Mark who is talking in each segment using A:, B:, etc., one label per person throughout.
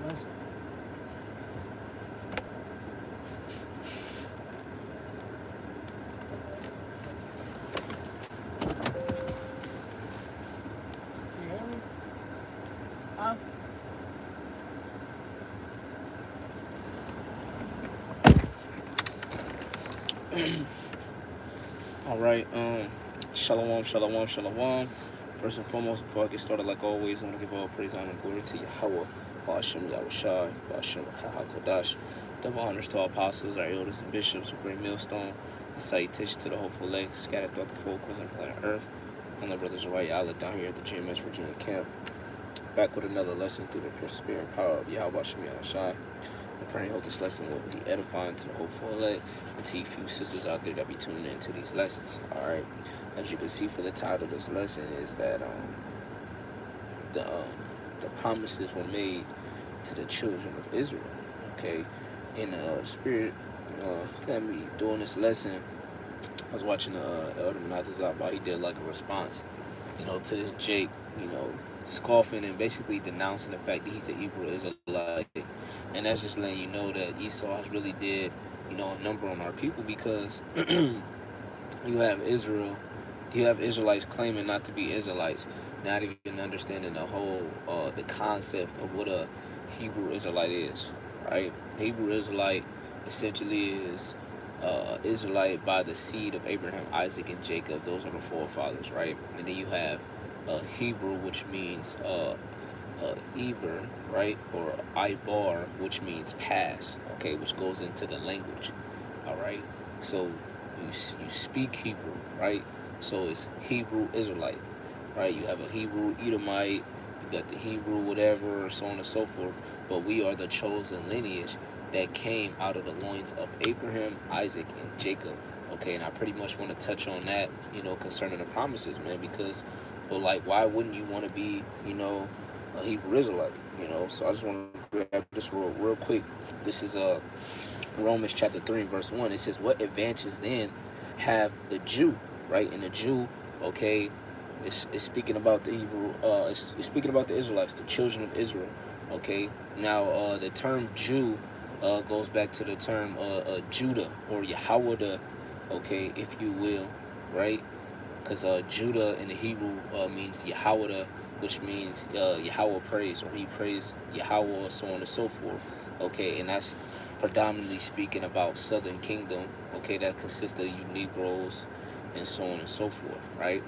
A: lesson. Can you hear me? Huh?
B: All right. Shalom, shalom, shalom. First and foremost, before I get started, like always, I want to give all praise, honor, and glory to Yahweh, Ba'ashem Yahushai, Ba'ashem Kaha Kodash. Double honors to our apostles, our elders, and bishops of Great Millstone, and salutation to the hopeful elect scattered throughout the four corners of the planet Earth. And the brothers of right outlet down here at the GMS Virginia camp, back with another lesson through the pure spirit and power of Yahweh Ba'ashem Yahushai. I pray and hope this lesson will be edifying to the hopeful elect and to you few sisters out there that be tuning into these lessons. All right. As you can see for the title of this lesson is that the promises were made to the children of Israel. Okay. In the spirit had me doing this lesson. I was watching Elder Matazaba. He did like a response, to this Jake, scoffing and basically denouncing the fact that he's an Hebrew Israelite. And that's just letting you know that Esau has really did, a number on our people because you have Israel, you have Israelites claiming not to be Israelites, not even understanding the whole, the concept of what a Hebrew Israelite is, right? Hebrew Israelite essentially is Israelite by the seed of Abraham, Isaac, and Jacob. Those are the forefathers, right? And then you have Hebrew, which means Eber, right, or Ibar, which means pass, okay, which goes into the language, all right. So you speak Hebrew, right? So it's Hebrew Israelite, right? You have a Hebrew Edomite, you got the Hebrew whatever, so on and so forth. But we are the chosen lineage that came out of the loins of Abraham, Isaac, and Jacob. Okay, and I pretty much want to touch on that, concerning the promises, man, because, well, like, why wouldn't you want to be, a Hebrew Israelite, So I just want to grab this real quick. This is Romans chapter 3 verse 1. It says, what advantages then have the Jew, right? And the Jew, okay, it's speaking about the Hebrew, it's speaking about the Israelites, the children of Israel, okay? Now, the term Jew goes back to the term Judah or Yahweh, okay, if you will, right? Because Judah in the Hebrew means Yahweh, which means Yahweh praise, or he praised Yahweh, so on and so forth. Okay, and that's predominantly speaking about Southern Kingdom. Okay, that consists of you Negroes and so on and so forth, right?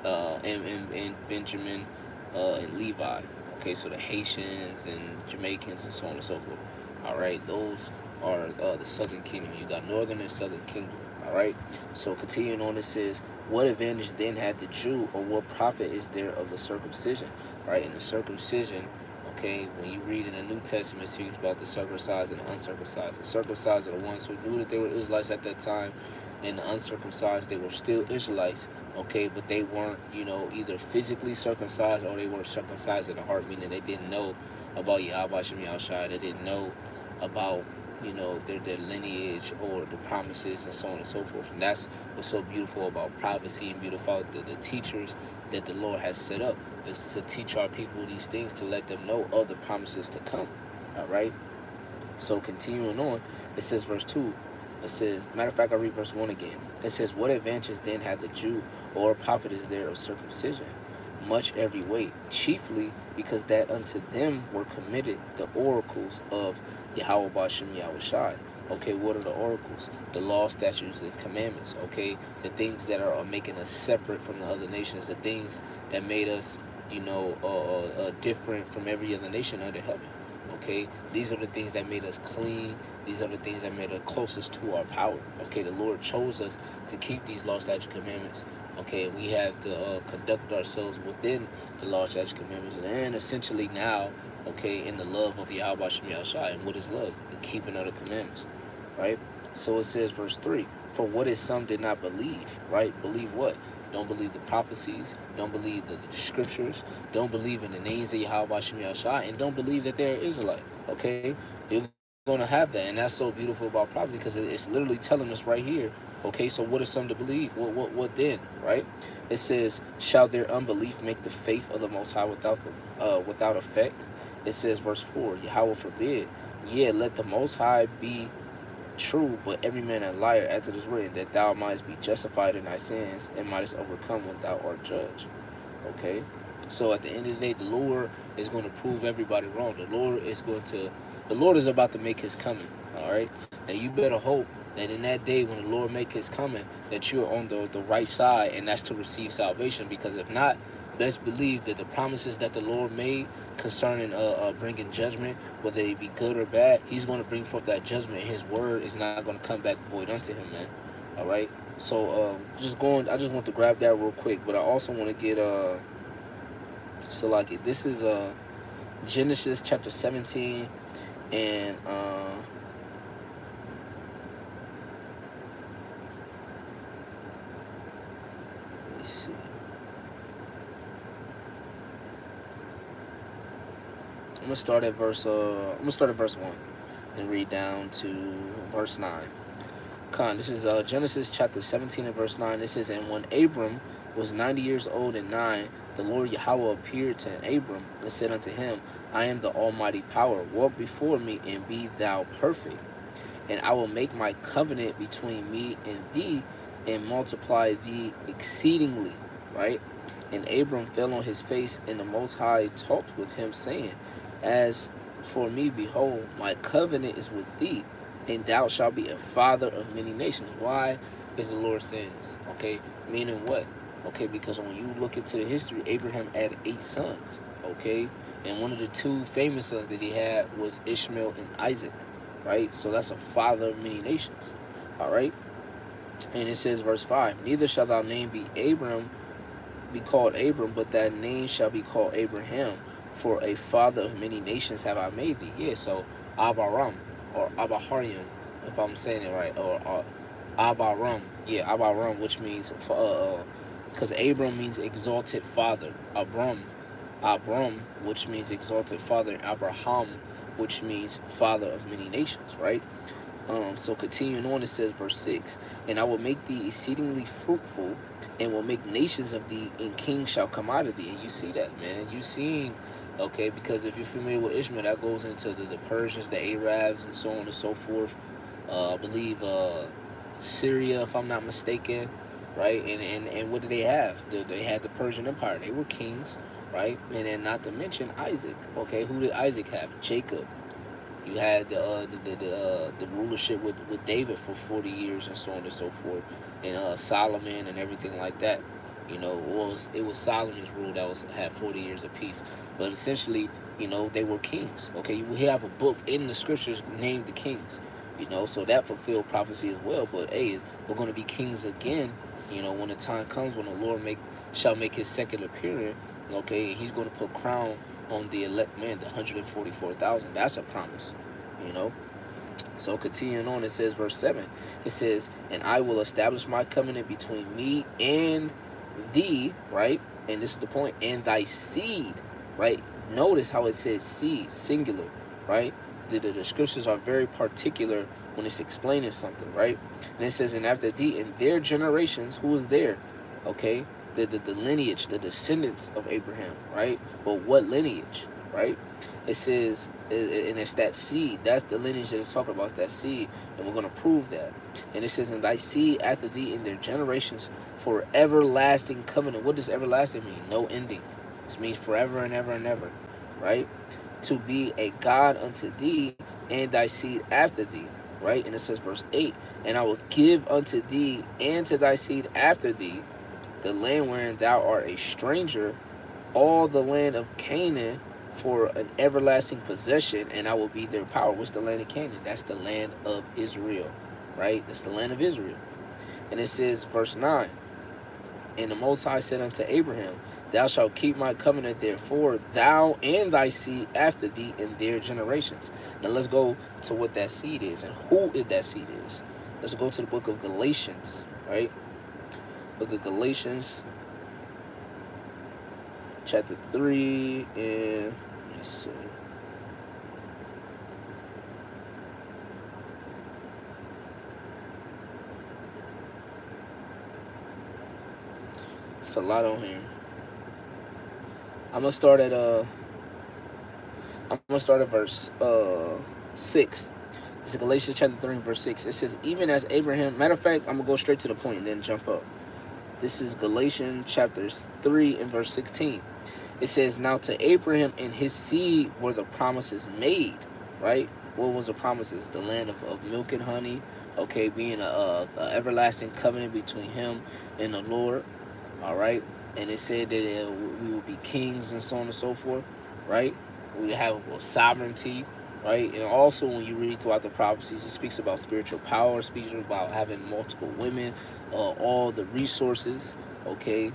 B: And Benjamin and Levi. Okay, so the Haitians and Jamaicans and so on and so forth. All right, those are the Southern Kingdom. You got Northern and Southern Kingdom. All right, so continuing on, it says, what advantage then had the Jew, or what profit is there of the circumcision? Right, in the circumcision, okay, when you read in the New Testament, it speaks about the circumcised and the uncircumcised. The circumcised are the ones who knew that they were Israelites at that time, and the uncircumcised, they were still Israelites, okay, but they weren't, either physically circumcised or they weren't circumcised in the heart, meaning they didn't know about Yahweh Shem Yahushua, they didn't know about, their lineage or the promises and so on and so forth. And that's what's so beautiful about prophecy and beautiful the teachers that the Lord has set up, is to teach our people these things, to let them know of the promises to come. All right. So continuing on, it says verse 2, it says, matter of fact, I'll read verse 1 again. It says, what advantage then had the Jew, or profit is there of circumcision? Much every way, chiefly because that unto them were committed the oracles of Yahweh Bashem Yahushai. Okay, what are the oracles? The law, statutes, and commandments. Okay, the things that are making us separate from the other nations, the things that made us, different from every other nation under heaven. Okay, these are the things that made us clean. These are the things that made us closest to our power. Okay, the Lord chose us to keep these law, statutes, commandments. Okay, we have to conduct ourselves within the law, statutes, commandments, and essentially now, okay, in the love of Yahweh Shem Yahushua. And what is love? The keeping of the commandments, right? So it says, verse 3, for what if some did not believe, right? Believe what? Don't believe the prophecies, don't believe the scriptures, don't believe in the names of Yahweh Shem Yahushua, and don't believe that they're Israelite, okay? You're going to have that, and that's so beautiful about prophecy, because it's literally telling us right here, okay, so what is some to believe? What then, right? It says, shall their unbelief make the faith of the Most High without effect? It says, verse 4, Yahweh forbid, yea, let the Most High be true, but every man a liar, as it is written, that thou mightest be justified in thy sins and mightest overcome when thou art judged. Okay? So at the end of the day, the Lord is going to prove everybody wrong. The Lord is about to make his coming. All right? Now you better hope that in that day when the Lord make his coming, that you're on the right side, and that's to receive salvation. Because if not, best believe that the promises that the Lord made concerning bringing judgment, whether it be good or bad, he's going to bring forth that judgment. His word is not going to come back void unto him, man. All right? So I just want to grab that real quick, but I also want to get so like this is Genesis chapter 17 and let me see. I'm gonna start at verse 1 and read down to verse 9. This is Genesis chapter 17 and verse 9. It says, and when Abram was 90 years old and 9, the Lord Yahweh appeared to Abram and said unto him, I am the almighty power. Walk before me and be thou perfect. And I will make my covenant between me and thee and multiply thee exceedingly. Right? And Abram fell on his face, and the Most High talked with him, saying, as for me, behold, my covenant is with thee, and thou shalt be a father of many nations. Why is the Lord saying this? Okay, meaning what? Okay, because when you look into the history, Abraham had 8 sons. Okay, and one of the 2 famous sons that he had was Ishmael and Isaac. Right, so that's a father of many nations. All right, and it says, verse 5, neither shall thy name be called Abram, but thy name shall be called Abraham, for a father of many nations have I made thee. Yeah, so Abaram or Abaharim, if I'm saying it right, or Abaram, yeah, Abaram, which means because Abram means exalted father, Abram, which means exalted father, and Abraham, which means father of many nations, right? So continuing on, it says, verse 6, and I will make thee exceedingly fruitful, and will make nations of thee, and kings shall come out of thee. And you see that, man. You seen, okay, because if you're familiar with Ishmael, that goes into the Persians, the Arabs, and so on and so forth. I believe Syria, if I'm not mistaken, right? And what did they have? They had the Persian Empire. They were kings, right? And then not to mention Isaac. Okay, who did Isaac have? Jacob. You had the rulership with David for 40 years and so on and so forth, and Solomon and everything like that. You know, it was Solomon's rule that had 40 years of peace. But essentially, you know, they were kings. Okay, we have a book in the scriptures named the kings. You know, so that fulfilled prophecy as well. But hey, we're going to be kings again. You know, when the time comes when the Lord shall make his second appearance. Okay, he's going to put crown on the elect man, the 144,000. That's a promise, you know. So continuing on, it says, verse 7, it says, and I will establish my covenant between me and thee, right? And this is the point, and thy seed, right? Notice how it says seed, singular, right? The scriptures are very particular when it's explaining something, right? And it says, and after thee and their generations, who is there? Okay, the lineage, the descendants of Abraham, right? But what lineage, right? It says, and it's that seed. That's the lineage that it's talking about, that seed. And we're going to prove that. And it says, and thy seed after thee in their generations for everlasting covenant. What does everlasting mean? No ending. This means forever and ever and ever, right? To be a God unto thee and thy seed after thee, right? And it says, verse 8, and I will give unto thee and to thy seed after thee the land wherein thou art a stranger, all the land of Canaan for an everlasting possession, and I will be their power. What's the land of Canaan? That's the land of Israel, right? That's the land of Israel. And it says, verse 9, and the Most High said unto Abraham, thou shalt keep my covenant, therefore, thou and thy seed after thee in their generations. Now let's go to what that seed is and who that seed is. Let's go to the book of Galatians, right? Book of Galatians, chapter 3, and let me see. It's a lot on here. I'm gonna start at I'm going to start at verse 6. This is Galatians chapter 3, verse 6. It says, even as Abraham, matter of fact, I'm going to go straight to the point and then jump up. This is Galatians chapters 3 and verse 16. It says, now to Abraham and his seed were the promises made, right? What was the promises? The land of milk and honey, okay, being a everlasting covenant between him and the Lord, all right? And it said that we will be kings and so on and so forth, right? We have sovereignty, right? And also when you read throughout the prophecies, it speaks about spiritual power, speaks about having multiple women, all the resources, okay?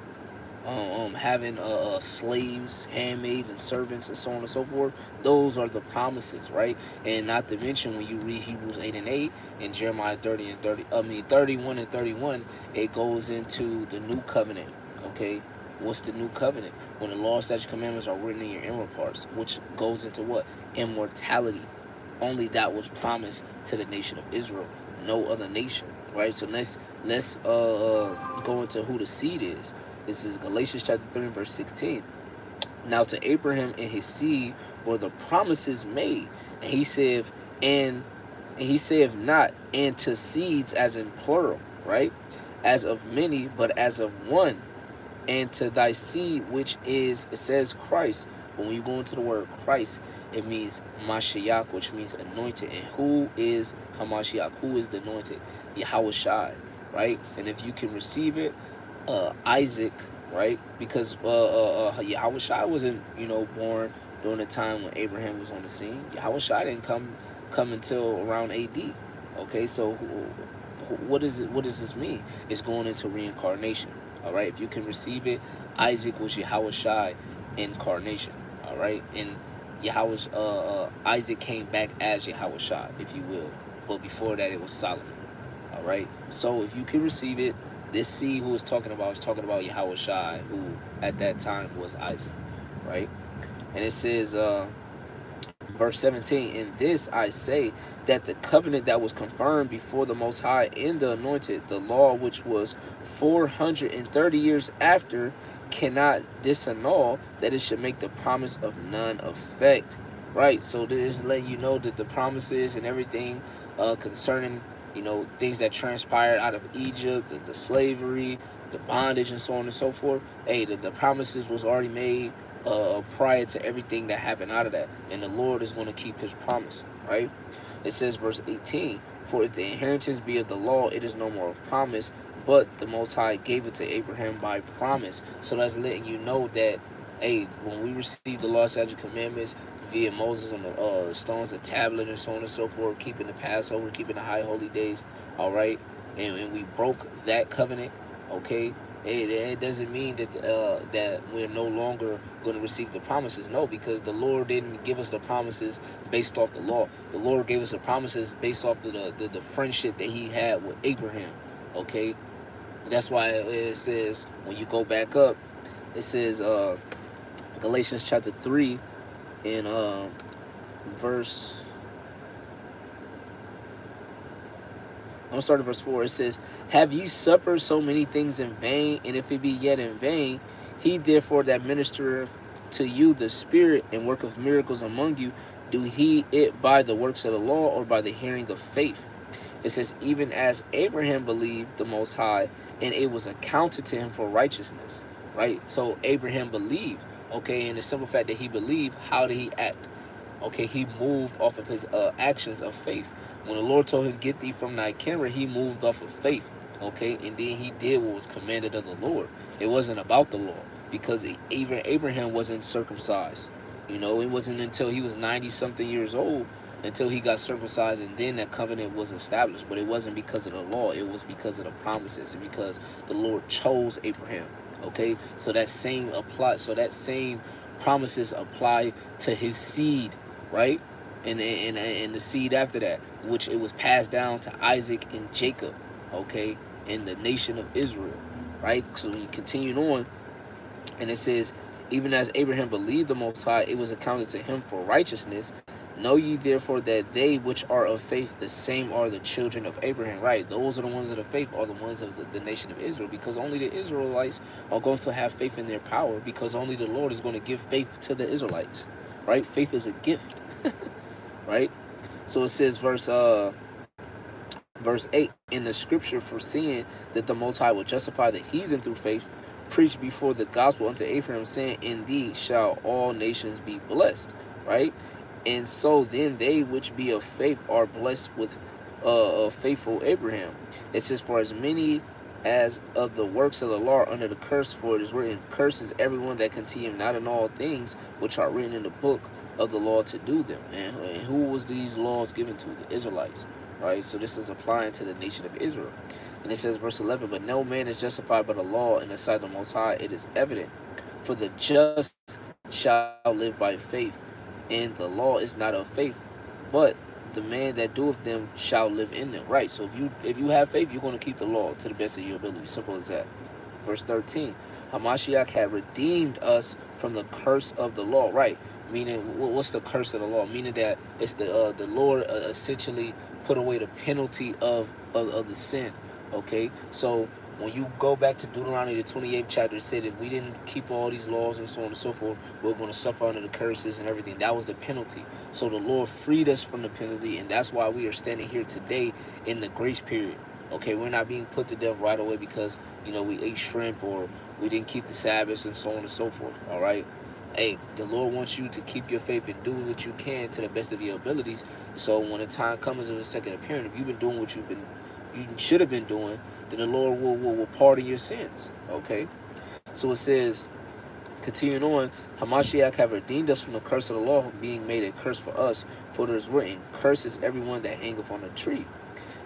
B: Having slaves, handmaids, and servants, and so on and so forth. Those are the promises, right? And not to mention when you read Hebrews 8 and 8 and Jeremiah 31 and 31, it goes into the new covenant. Okay, what's the new covenant? When the law, statutes, commandments are written in your inward parts, which goes into what? Immortality. Only that was promised to the nation of Israel, no other nation, right? So let's go into who the seed is. This is Galatians chapter 3, verse 16. Now to Abraham and his seed were the promises made. And he saith not, and to seeds as in plural, right? As of many, but as of one. And to thy seed, which is, it says Christ. But when you go into the word Christ, it means Mashiach, which means anointed. And who is Hamashiach? Who is the anointed? Yahweh Shai, right? And if you can receive it, Isaac, right? Because Yahweh Shai wasn't, born during the time when Abraham was on the scene. Yahweh Shai didn't come until around AD. Okay, so what does this mean? It's going into reincarnation. All right, if you can receive it, Isaac was Yahweh Shai incarnation. All right, and Isaac came back as Yahweh Shai, if you will. But before that, it was Solomon. All right, so if you can receive it, this seed who is talking about Yahweh Shai, who at that time was Isaac, right? And it says, verse 17, in this I say that the covenant that was confirmed before the Most High in the anointed, the law which was 430 years after, cannot disannul, that it should make the promise of none effect, right? So this is letting you know that the promises and everything concerning things that transpired out of Egypt, the slavery, the bondage, and so on and so forth. Hey, the promises was already made prior to everything that happened out of that. And the Lord is going to keep his promise, right? It says, verse 18, for if the inheritance be of the law, it is no more of promise, but the Most High gave it to Abraham by promise. So that's letting you know that, hey, when we receive the law, statutes, commandments via Moses on the stones, the tablet, and so on and so forth, keeping the Passover, keeping the high holy days, all right, and we broke that covenant, okay, it doesn't mean that that we're no longer going to receive the promises. No, because the Lord didn't give us the promises based off the law. The Lord gave us the promises based off the friendship that he had with Abraham, okay. And that's why it says, when you go back up, it says Galatians chapter 3 in verse, I'm going to start at verse 4. It says, have ye suffered so many things in vain? And if it be yet in vain, he therefore that ministereth to you the Spirit and worketh miracles among you, do he it by the works of the law or by the hearing of faith? It says, even as Abraham believed the Most High, and it was accounted to him for righteousness, right? So Abraham believed, okay, and the simple fact that he believed, how did he act? Okay, he moved off of his actions of faith. When the Lord told him, get thee from thy kindred, he moved off of faith, okay? And then he did what was commanded of the Lord. It wasn't about the law, because even Abraham wasn't circumcised. It wasn't until he was 90-something years old until he got circumcised, and then that covenant was established. But it wasn't because of the law. It was because of the promises, and because the Lord chose Abraham, okay? So that same promises apply to his seed, right? And the seed after that, which it was passed down to Isaac and Jacob, okay, and the nation of Israel, right? So when you continue on, and it says, even as Abraham believed the Most High, it was accounted to him for righteousness. Know ye therefore that they which are of faith, the same are the children of Abraham, right? Those are the ones of the faith, are the ones of the nation of Israel, because only the Israelites are going to have faith in their power, because only the Lord is going to give faith to the Israelites, right? Faith is a gift, right? So it says verse 8, in the scripture, foreseeing that the Most High will justify the heathen through faith, preached before the gospel unto Abraham, saying, in thee shall all nations be blessed, right? And so then they which be of faith are blessed with faithful Abraham. It says, for as many as of the works of the law are under the curse, for it is written, curses everyone that continue not in all things which are written in the book of the law to do them. And who was these laws given to? The Israelites, right? So this is applying to the nation of Israel. And it says, verse 11, but no man is justified by the law in the sight of the Most High. It is evident, for the just shall live by faith. And the law is not of faith, but the man that doeth them shall live in them. Right. So if you have faith, you're going to keep the law to the best of your ability. Simple as that. Verse 13, Hamashiach had redeemed us from the curse of the law. Right. Meaning, what's the curse of the law? Meaning that it's the Lord essentially put away the penalty of the sin. Okay. So when you go back to Deuteronomy, the 28th chapter, it said if we didn't keep all these laws and so on and so forth, we're going to suffer under the curses and everything. That was the penalty. So the Lord freed us from the penalty, and that's why we are standing here today in the grace period. Okay, we're not being put to death right away because, you know, we ate shrimp or we didn't keep the Sabbath and so on and so forth. All right. Hey, the Lord wants you to keep your faith and do what you can to the best of your abilities. So when the time comes of the second appearance, if you've been doing what you should have been doing, then the Lord will pardon your sins. Okay. So it says, continuing on, Hamashiach have redeemed us from the curse of the law, being made a curse for us. For there is written, curses everyone that hangeth on a tree.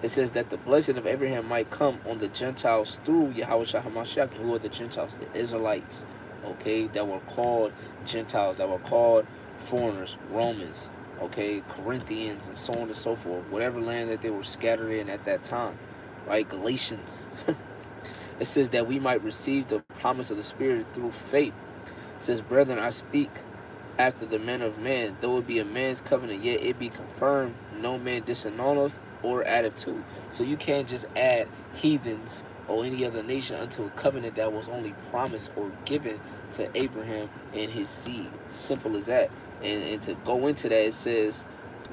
B: It says that the blessing of Abraham might come on the Gentiles through Yahushua Hamashiach. Who are the Gentiles? The Israelites. Okay, that were called Gentiles, that were called foreigners, Romans, okay, Corinthians, and so on and so forth, whatever land that they were scattered in at that time, right? Galatians. It says that we might receive the promise of the Spirit through faith. It says, brethren, I speak after the manner of man, though it be a man's covenant, yet it be confirmed, no man disannulleth or addeth to. So you can't just add heathens or any other nation unto a covenant that was only promised or given to Abraham and his seed. Simple as that. And to go into that, it says,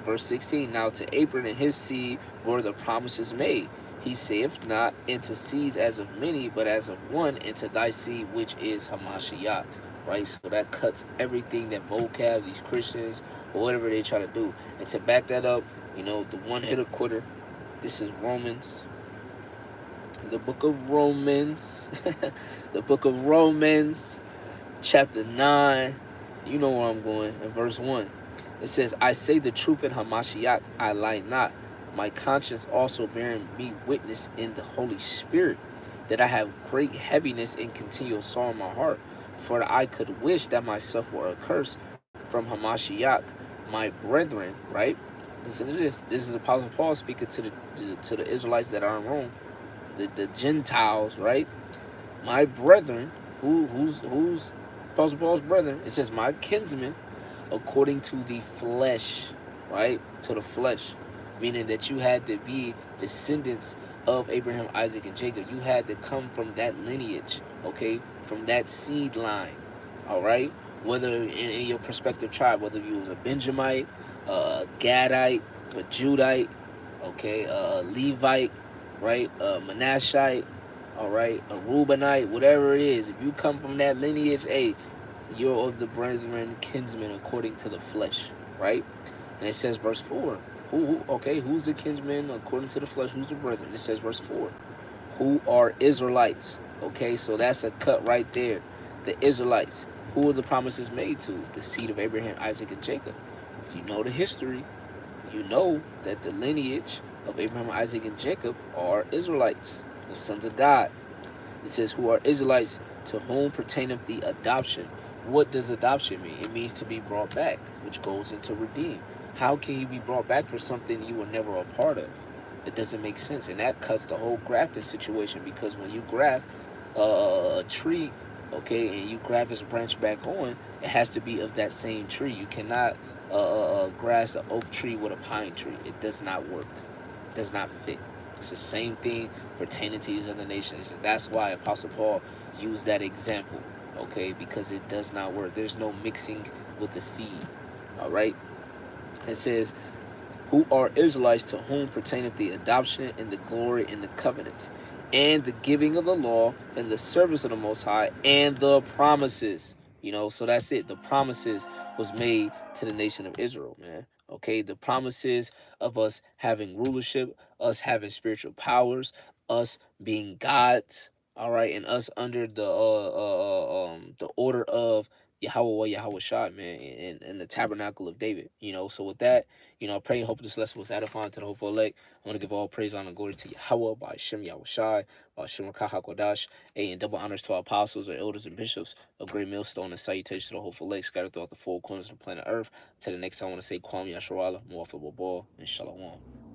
B: verse 16, now to Abraham and his seed were the promises made. He saith not into seeds as of many, but as of one, into thy seed, which is Hamashiach. Right? So that cuts everything that vocab, these Christians, or whatever they try to do. And to back that up, you know, the one-hitter quitter, this is Romans. The book of Romans, the book of Romans, chapter 9, you know where I'm going, in verse 1. It says, I say the truth in Hamashiach, I lie not. My conscience also bearing me witness in the Holy Spirit, that I have great heaviness and continual sorrow in my heart. For I could wish that myself were accursed from Hamashiach, my brethren, right? Listen to this. This is Apostle Paul speaking to the Israelites that are in Rome. The Gentiles, right? My brethren, who's Apostle Paul's brethren? It says, my kinsmen, according to the flesh, right? To the flesh, meaning that you had to be descendants of Abraham, Isaac, and Jacob. You had to come from that lineage, okay? From that seed line, all right? Whether in your prospective tribe, whether you was a Benjamite, a Gadite, a Judite, okay, a Levite, right, a Manassite, all right, a Reubenite, whatever it is, if you come from that lineage, hey, you're of the brethren, kinsmen, according to the flesh, right? And it says, verse 4, who's the kinsman according to the flesh? Who's the brethren? It says, verse 4, who are Israelites? Okay, so that's a cut right there. The Israelites. Who are the promises made to? The seed of Abraham, Isaac, and Jacob. If you know the history, you know that the lineage of Abraham, Isaac, and Jacob are Israelites, the sons of God. It says, who are Israelites, to whom pertaineth the adoption. What does adoption mean? It means to be brought back, which goes into redeem. How can you be brought back for something you were never a part of? It doesn't make sense. And that cuts the whole grafting situation, because when you graft a tree, okay, and you graft this branch back on, it has to be of that same tree. You cannot grass an oak tree with a pine tree. It does not work. It does not fit. It's the same thing pertaining to these other nations. That's why Apostle Paul used that example, okay, because it does not work. There's no mixing with the seed, All right. It says, who are Israelites, to whom pertaineth the adoption and the glory and the covenants and the giving of the law and the service of the Most High and the promises. You know, so that's it. The promises was made to the nation of Israel, man. Okay, the promises of us having rulership, us having spiritual powers, us being gods, all right, and us under the order of Yahweh Yahweh Shai, man, in the tabernacle of David. You know, so with that, you know, I pray and hope this lesson was edifying to the hopeful elect. I want to give all praise, honor, and glory to Yahweh by Shem Yahweh Shai, by Shem Rakaha Kodash, and double honors to our apostles, our elders, and bishops of Great Millstone, and salutation to the hopeful elect scattered throughout the four corners of the planet Earth. Till the next time, I want to say Kwam Yasharala, Muafa Babal, and Shalom.